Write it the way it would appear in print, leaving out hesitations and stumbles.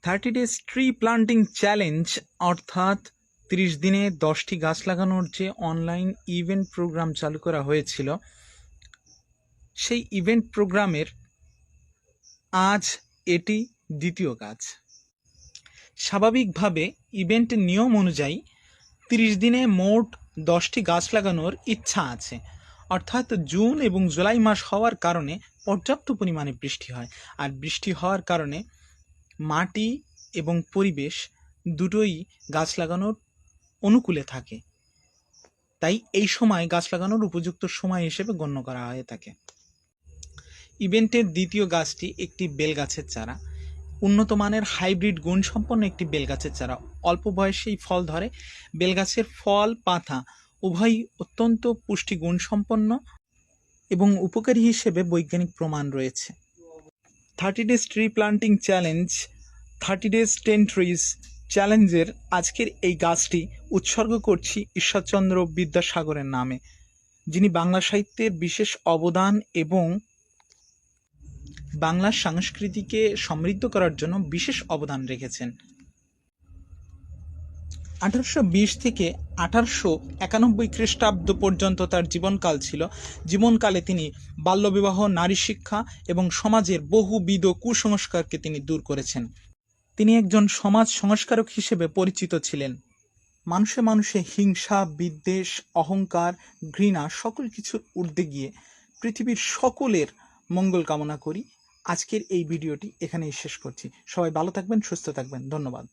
30 days tree planting challenge অর্থাৎ 30 দিনে 10টি গাছ লাগানোর যে অনলাইন ইভেন্ট প্রোগ্রাম চালু করা হয়েছিল, সেই ইভেন্ট প্রোগ্রামের আজ এটি দ্বিতীয় কাজ। স্বাভাবিকভাবে ইভেন্টের নিয়ম অনুযায়ী 30 দিনে মোট 10টি গাছ লাগানোর ইচ্ছা আছে, অর্থাৎ জুন এবং জুলাই মাস হওয়ার কারণে পর্যাপ্ত পরিমাণে বৃষ্টি হয়, আর বৃষ্টি হওয়ার কারণে মাটি এবং পরিবেশ দুটোই গাছ লাগানোর অনুকূলে থাকে, তাই এই সময় গাছ লাগানোর উপযুক্ত সময় হিসেবে গণ্য করা হয়ে থাকে। ইভেন্টের দ্বিতীয় গাছটি একটি বেলগাছের চারা, উন্নত মানের হাইব্রিড গুণসম্পন্ন একটি বেলগাছের চারা। অল্প বয়সেই ফল ধরে। বেলগাছের ফল পাতা উভয়ই অত্যন্ত পুষ্টি গুণসম্পন্ন এবং উপকারী হিসেবে বৈজ্ঞানিক প্রমাণ রয়েছে। 30 days tree planting challenge, 30 days 10 trees চ্যালেঞ্জের আজকের এই গাছটি উৎসর্গ করছি ঈশ্বরচন্দ্র বিদ্যাসাগরের নামে, যিনি বাংলা সাহিত্যের বিশেষ অবদান এবং বাংলা সংস্কৃতিকে সমৃদ্ধ করার জন্য বিশেষ অবদান রেখেছেন। 1820 থেকে 1891 খ্রিস্টাব্দ পর্যন্ত তার জীবনকাল ছিল। জীবনকালে তিনি বাল্যবিবাহ, নারী শিক্ষা এবং সমাজের বহুবিধ কুসংস্কারকে তিনি দূর করেছেন। তিনি একজন সমাজ সংস্কারক হিসেবে পরিচিত ছিলেন। মানুষে মানুষে হিংসা, বিদ্বেষ, অহংকার, ঘৃণা সকল কিছুর ঊর্ধ্বে গিয়ে পৃথিবীর সকলের মঙ্গল কামনা করি। আজকের এই ভিডিওটি এখানেই শেষ করছি। সবাই ভালো থাকবেন, সুস্থ থাকবেন। ধন্যবাদ।